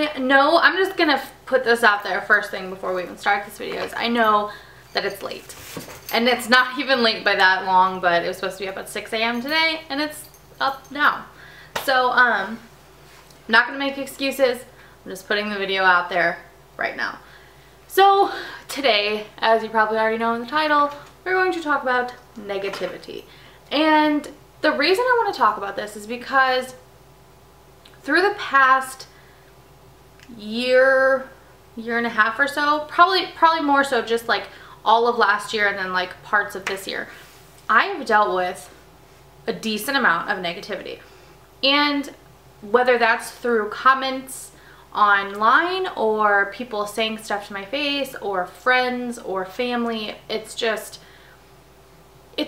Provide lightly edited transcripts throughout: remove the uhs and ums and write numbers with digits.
I know, I'm just gonna put this out there first thing before we even start this video, is I know that it's late. And it's not even late by that long, but it was supposed to be up at 6 a.m. today, and it's up now. So, I'm not gonna make excuses. I'm just putting the video out there right now. So, today, as you probably already know in the title, we're going to talk about negativity. And the reason I want to talk about this is because through the past year and a half or so, probably more so just like all of last year and then like parts of this year, I have dealt with a decent amount of negativity. And whether that's through comments online or people saying stuff to my face or friends or family, it's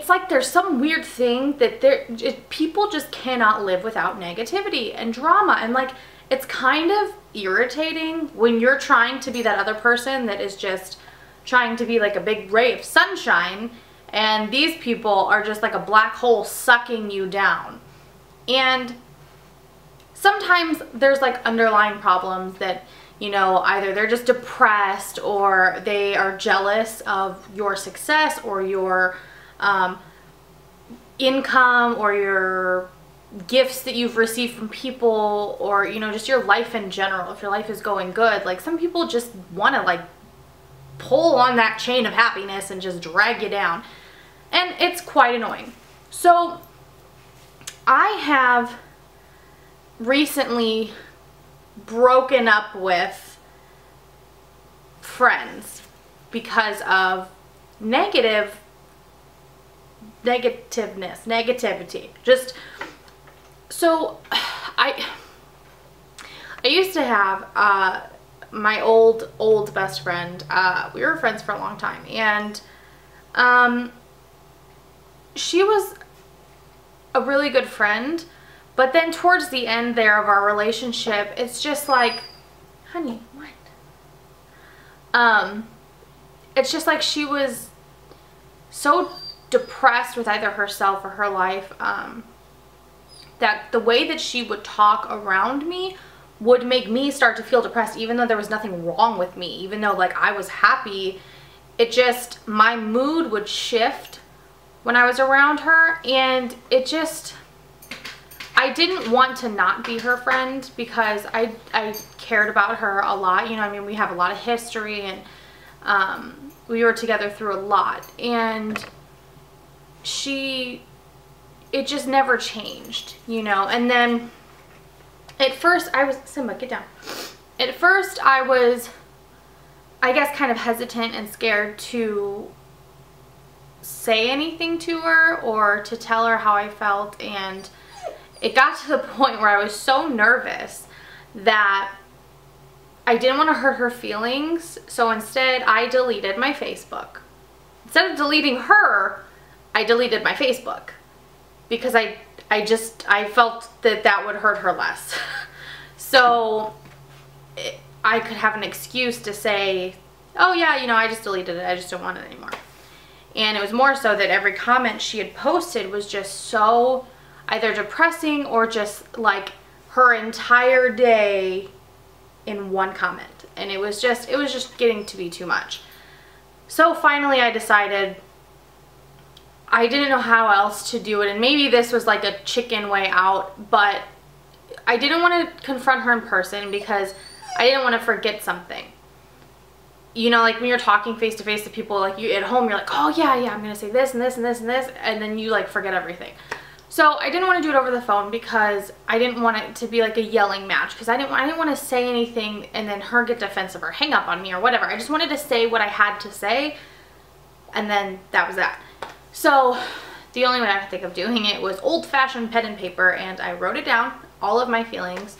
like there's some weird thing that people just cannot live without negativity and drama, and like it's kind of irritating when you're trying to be that other person that is just trying to be like a big ray of sunshine, and these people are just like a black hole sucking you down. And sometimes there's like underlying problems that, you know, either they're just depressed or they are jealous of your success or your income or your gifts that you've received from people, or, you know, just your life in general. If your life is going good, like some people just want to like pull on that chain of happiness and just drag you down, and it's quite annoying. So I have recently broken up with friends because of negativity. Just so I used to have my old best friend. We were friends for a long time, and she was a really good friend, but then towards the end there of our relationship, it's just like, honey, what? It's just like she was so depressed with either herself or her life, that the way that she would talk around me would make me start to feel depressed, even though there was nothing wrong with me, even though like I was happy. It just, my mood would shift when I was around her, and it just, I didn't want to not be her friend because I cared about her a lot. You know, I mean, we have a lot of history, and we were together through a lot, and it just never changed, you know. And then at first Simba, get down. At first I was, I guess, kind of hesitant and scared to say anything to her or to tell her how I felt, and it got to the point where I was so nervous that I didn't want to hurt her feelings, so instead I deleted my Facebook. Instead of deleting her, I deleted my Facebook because I felt that would hurt her less. So I could have an excuse to say, oh yeah, you know, I just deleted it, I just don't want it anymore. And it was more so that every comment she had posted was just so either depressing or just like her entire day in one comment. And it was just getting to be too much. So finally I decided I didn't know how else to do it, and maybe this was like a chicken way out, but I didn't want to confront her in person because I didn't want to forget something. You know, like when you're talking face to face to people, like you at home, you're like, oh yeah, I'm gonna say this and this and this and this, and then you like forget everything. So I didn't want to do it over the phone because I didn't want it to be like a yelling match, because I didn't want to say anything and then her get defensive or hang up on me or whatever. I just wanted to say what I had to say, and then that was that. So the only way I could think of doing it was old-fashioned pen and paper, and I wrote it down, all of my feelings,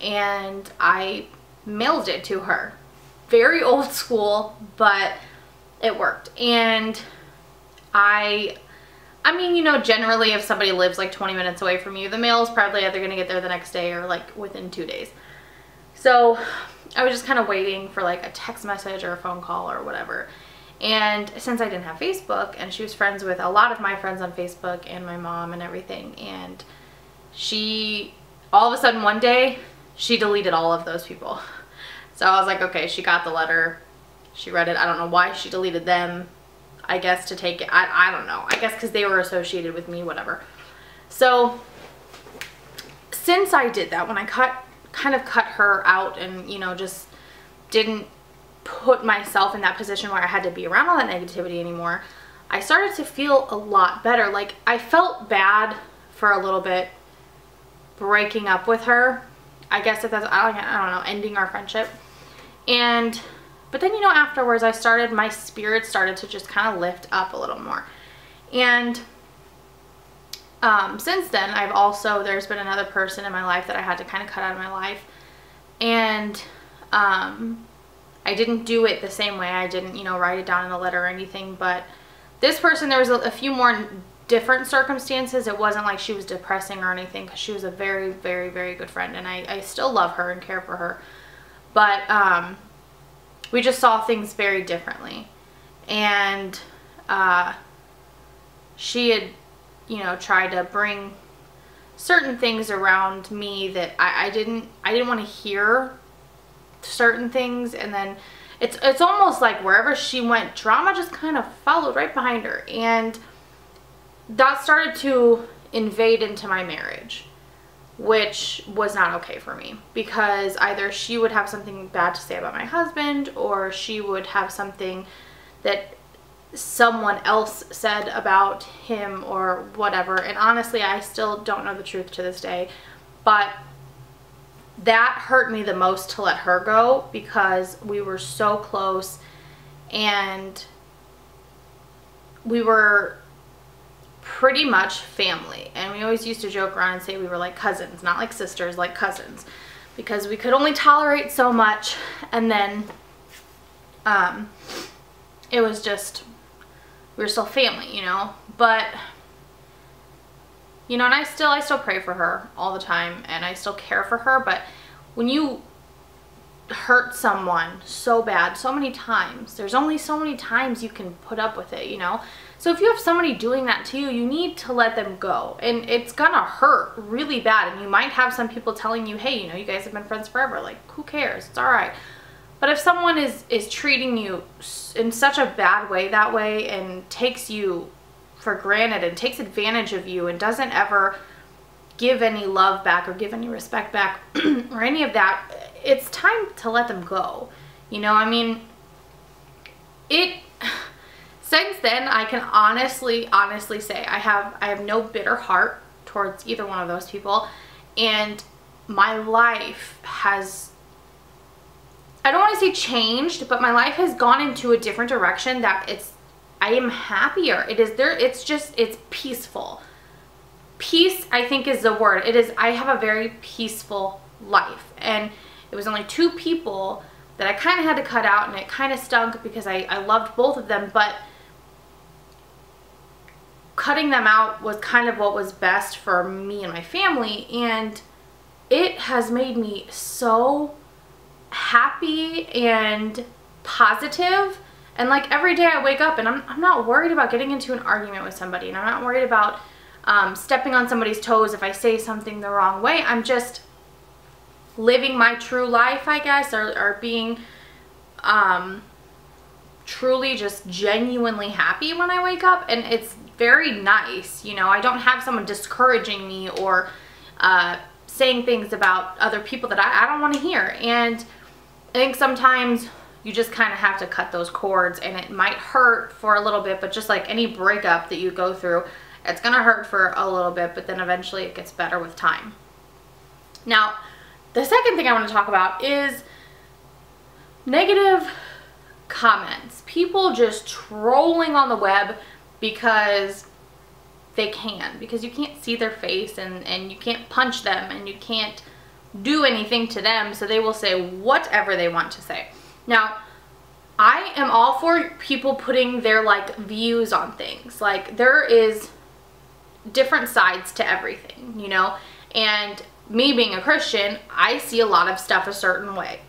and I mailed it to her. Very old school, but it worked. And I mean, you know, generally if somebody lives like 20 minutes away from you, the mail is probably either going to get there the next day or like within 2 days. So I was just kind of waiting for like a text message or a phone call or whatever. And since I didn't have Facebook, and she was friends with a lot of my friends on Facebook and my mom and everything, and she, all of a sudden one day, she deleted all of those people. So I was like, okay, she got the letter. She read it. I don't know why she deleted them. I guess to take it. I don't know. I guess because they were associated with me, whatever. So since I did that, when I kind of cut her out and, you know, just didn't put myself in that position where I had to be around all that negativity anymore, I started to feel a lot better. Like, I felt bad for a little bit breaking up with her. I guess if that's, I don't know, ending our friendship. But then, you know, afterwards my spirit started to just kind of lift up a little more. And since then, there's been another person in my life that I had to kind of cut out of my life. And I didn't do it the same way. I didn't, you know, write it down in a letter or anything. But this person, there was a few more different circumstances. It wasn't like she was depressing or anything, because she was a very, very, very good friend. And I still love her and care for her. But we just saw things very differently. And she had, you know, tried to bring certain things around me that I didn't want to hear certain things. And then it's almost like wherever she went, drama just kind of followed right behind her. And that started to invade into my marriage, which was not okay for me, because either she would have something bad to say about my husband, or she would have something that someone else said about him or whatever. And honestly, I still don't know the truth to this day, but that hurt me the most to let her go, because we were so close and we were pretty much family. And we always used to joke around and say we were like cousins, not like sisters, like cousins, because we could only tolerate so much. And then it was just, we were still family, you know. But you know, and I still pray for her all the time, and I still care for her. But when you hurt someone so bad so many times, there's only so many times you can put up with it, you know. So if you have somebody doing that to you, you need to let them go. And it's gonna hurt really bad. And you might have some people telling you, hey, you know, you guys have been friends forever, like, who cares, it's all right. But if someone is treating you in such a bad way that way, and takes you for granted and takes advantage of you and doesn't ever give any love back or give any respect back or any of that, it's time to let them go. You know, I mean, since then, I can honestly say I have no bitter heart towards either one of those people. And my life has, I don't want to say changed, but my life has gone into a different direction that I am happier. It's peaceful. Peace, I think, is the word. I have a very peaceful life. And it was only 2 people that I kind of had to cut out, and it kind of stunk because I loved both of them, but cutting them out was kind of what was best for me and my family. And it has made me so happy and positive. And like every day I wake up and I'm not worried about getting into an argument with somebody, and I'm not worried about stepping on somebody's toes if I say something the wrong way. I'm just living my true life, I guess, or being truly just genuinely happy when I wake up. And it's very nice, you know. I don't have someone discouraging me or saying things about other people that I don't want to hear. And I think sometimes you just kind of have to cut those cords, and it might hurt for a little bit, but just like any breakup that you go through, it's gonna hurt for a little bit, but then eventually it gets better with time. Now, the second thing I want to talk about is negative comments. People just trolling on the web because they can, because you can't see their face, and you can't punch them, and you can't do anything to them, so they will say whatever they want to say. Now, I am all for people putting their like views on things. Like, there is different sides to everything, you know. And me being a Christian, I see a lot of stuff a certain way.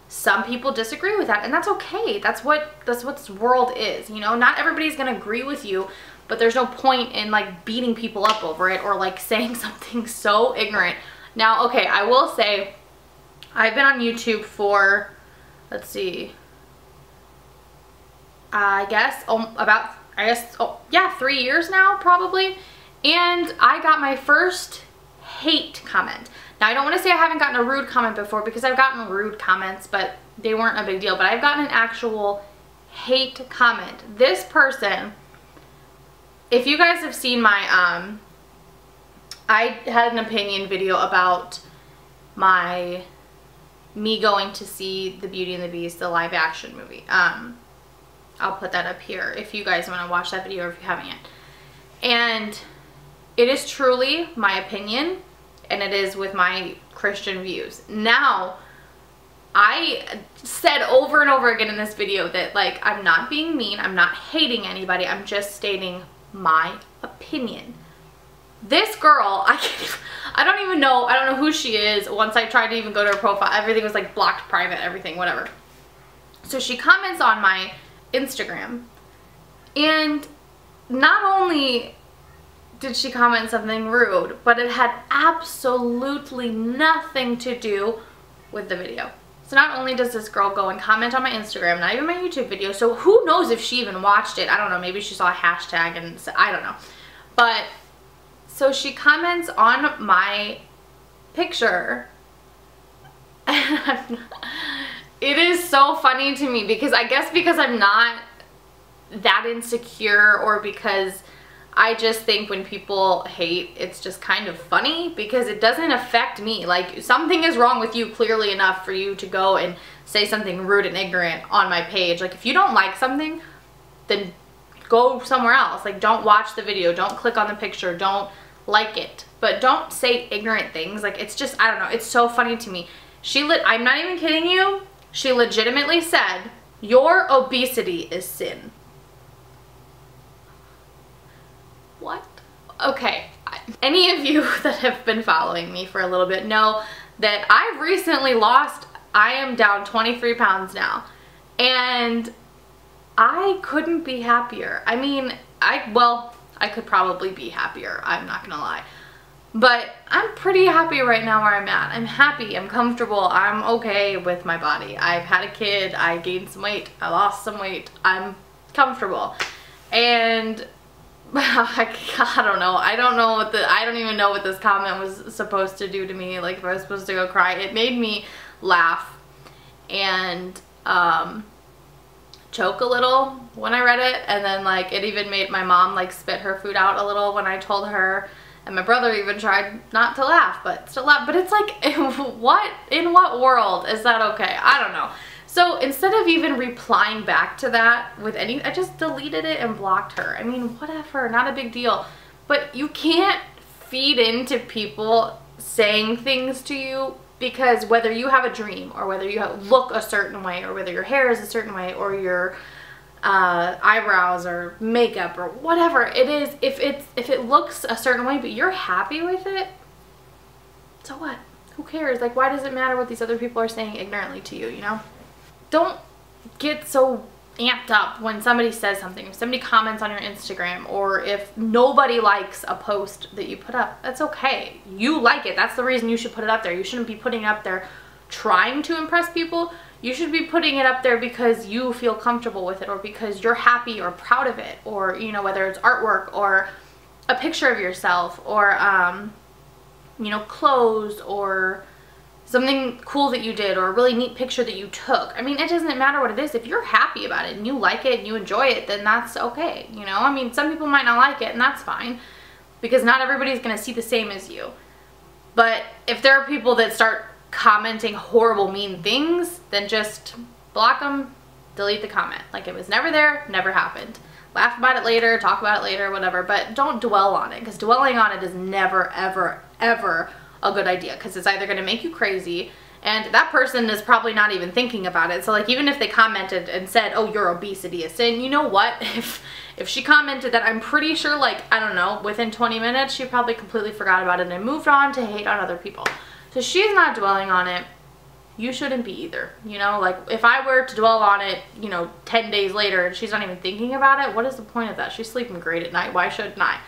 Some people disagree with that, and that's okay. That's what this world is, you know. Not everybody's gonna agree with you, but there's no point in like beating people up over it or like saying something so ignorant. Now, okay, I will say I've been on YouTube for, let's see, I guess, yeah, 3 years now, probably. And I got my first hate comment. Now, I don't want to say I haven't gotten a rude comment before, because I've gotten rude comments, but they weren't a big deal. But I've gotten an actual hate comment. This person, if you guys have seen my, I had an opinion video about me going to see the Beauty and the Beast, the live action movie. I'll put that up here if you guys want to watch that video, or if you haven't yet. And it is truly my opinion, and it is with my Christian views. Now, I said over and over again in this video that, like, I'm not being mean, I'm not hating anybody, I'm just stating my opinion. This girl, I don't even know, I don't know who she is. Once I tried to even go to her profile, everything was like blocked, private, everything, whatever. So she comments on my Instagram, and not only did she comment something rude, but it had absolutely nothing to do with the video. So not only does this girl go and comment on my Instagram, not even my YouTube video, so who knows if she even watched it. I don't know, maybe she saw a hashtag and I don't know. But so she comments on my picture, and it is so funny to me, because I guess because I'm not that insecure, or because I just think when people hate, it's just kind of funny, because it doesn't affect me. Like, something is wrong with you clearly enough for you to go and say something rude and ignorant on my page. Like, if you don't like something, then go somewhere else. Like, don't watch the video, don't click on the picture, don't like it, but don't say ignorant things. Like, it's just, I don't know, it's so funny to me. I'm not even kidding you, she legitimately said, "Your obesity is sin." What? Okay, any of you that have been following me for a little bit know that I've recently lost, I am down 23 pounds now, and I couldn't be happier. I mean, I could probably be happier, I'm not gonna lie. But I'm pretty happy right now where I'm at. I'm happy, I'm comfortable, I'm okay with my body. I've had a kid, I gained some weight, I lost some weight, I'm comfortable. And I don't know. I don't even know what this comment was supposed to do to me. Like, if I was supposed to go cry. It made me laugh and choke a little when I read it, and then, like, it even made my mom, like, spit her food out a little when I told her, and my brother even tried not to laugh, but still laughed. But it's like, in what world is that okay? I don't know. So instead of even replying back to that with I just deleted it and blocked her. I mean, whatever, not a big deal. But you can't feed into people saying things to you, because whether you have a dream, or whether you look a certain way, or whether your hair is a certain way, or your eyebrows or makeup or whatever it is, if it looks a certain way but you're happy with it, so what? Who cares? Like, why does it matter what these other people are saying ignorantly to you, you know? Don't get so amped up when somebody says something. If somebody comments on your Instagram, or if nobody likes a post that you put up, that's okay. You like it. That's the reason you should put it up there. You shouldn't be putting it up there trying to impress people. You should be putting it up there because you feel comfortable with it, or because you're happy or proud of it, or, you know, whether it's artwork or a picture of yourself, or you know, clothes, or something cool that you did, or a really neat picture that you took. I mean, it doesn't matter what it is. If you're happy about it and you like it and you enjoy it, then that's okay, you know? I mean, some people might not like it, and that's fine, because not everybody's gonna see the same as you. But if there are people that start commenting horrible, mean things, then just block them, delete the comment. Like, it was never there, never happened. Laugh about it later, talk about it later, whatever, but don't dwell on it, because dwelling on it is never, ever, ever a good idea, because it's either going to make you crazy, and that person is probably not even thinking about it. So, like, even if they commented and said, "Oh, your obesity is sin," you know what? If she commented that, I'm pretty sure, like, I don't know, within 20 minutes, she probably completely forgot about it and moved on to hate on other people. So she's not dwelling on it. You shouldn't be either, you know? Like, if I were to dwell on it, you know, 10 days later and she's not even thinking about it, what is the point of that? She's sleeping great at night. Why shouldn't I?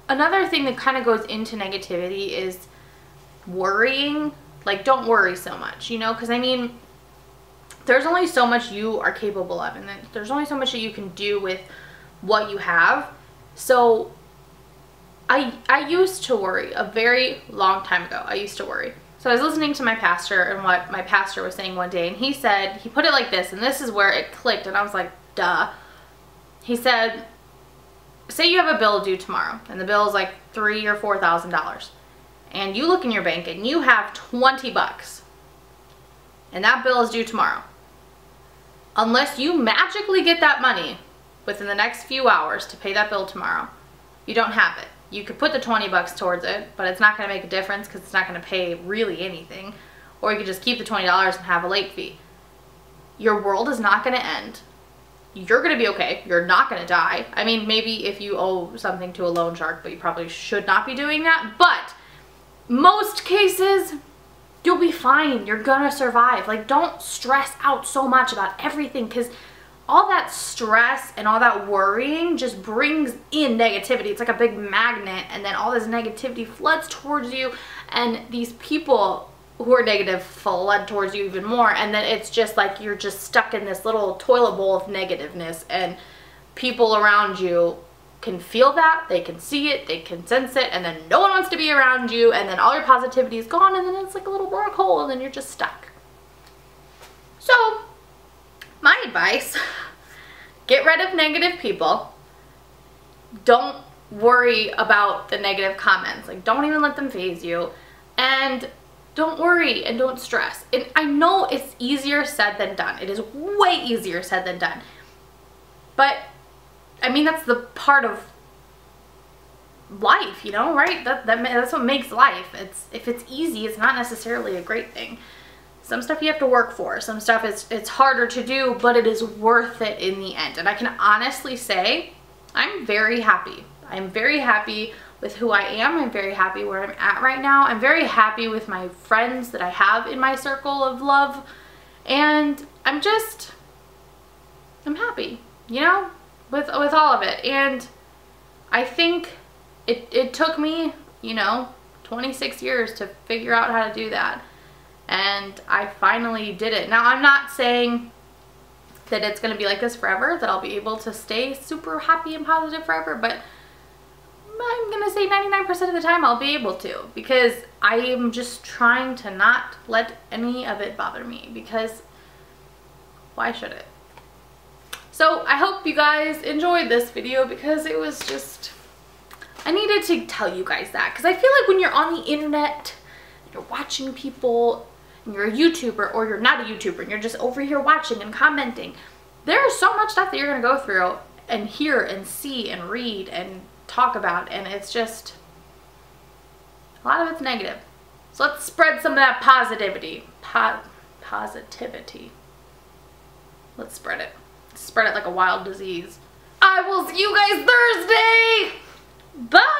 Another thing that kind of goes into negativity is worrying Like, don't worry so much, you know, because I mean, there's only so much you are capable of, and then there's only so much that you can do with what you have. So I used to worry a very long time ago. I used to worry. So I was listening to my pastor and what my pastor was saying one day, and he said, he put it like this, and this is where it clicked, and I was like, duh. He said, say you have a bill due tomorrow, and the bill is like $3,000 or $4,000, and you look in your bank and you have 20 bucks, and that bill is due tomorrow. Unless you magically get that money within the next few hours to pay that bill tomorrow, you don't have it. You could put the 20 bucks towards it, but it's not going to make a difference because it's not going to pay really anything. Or you could just keep the $20 and have a late fee. Your world is not going to end. You're going to be okay. You're not going to die. I mean, maybe if you owe something to a loan shark, but you probably should not be doing that. But most cases, you'll be fine. You're going to survive. Like, don't stress out so much about everything, because all that stress and all that worrying just brings in negativity. It's like a big magnet, and then all this negativity floods towards you, and these people who are negative flood towards you even more, and then it's just like you're just stuck in this little toilet bowl of negativeness, and people around you can feel that, they can see it, they can sense it, and then no one wants to be around you, and then all your positivity is gone, and then it's like a little black hole, and then you're just stuck. So my advice, get rid of negative people. Don't worry about the negative comments. Like, don't even let them faze you. And don't worry and don't stress. And I know it's easier said than done. It is way easier said than done. But, I mean, that's the part of life, you know, right? That's what makes life. If it's easy, it's not necessarily a great thing. Some stuff you have to work for. Some stuff it's harder to do, but it is worth it in the end. And I can honestly say I'm very happy. I'm very happy with who I am. I'm very happy where I'm at right now. I'm very happy with my friends that I have in my circle of love. And I'm happy, you know, with all of it. And I think it took me, you know, 26 years to figure out how to do that. And I finally did it. Now, I'm not saying that it's going to be like this forever, that I'll be able to stay super happy and positive forever, but I'm going to say 99% of the time I'll be able to, because I am just trying to not let any of it bother me, because why should it? So I hope you guys enjoyed this video, because it was just, I needed to tell you guys that, because I feel like when you're on the internet, you're watching people, and you're a YouTuber, or you're not a YouTuber, and you're just over here watching and commenting, there's so much stuff that you're going to go through and hear and see and read and talk about, and it's just, a lot of it's negative. So let's spread some of that positivity. Positivity. Let's spread it. Spread it like a wild disease. I will see you guys Thursday! Bye!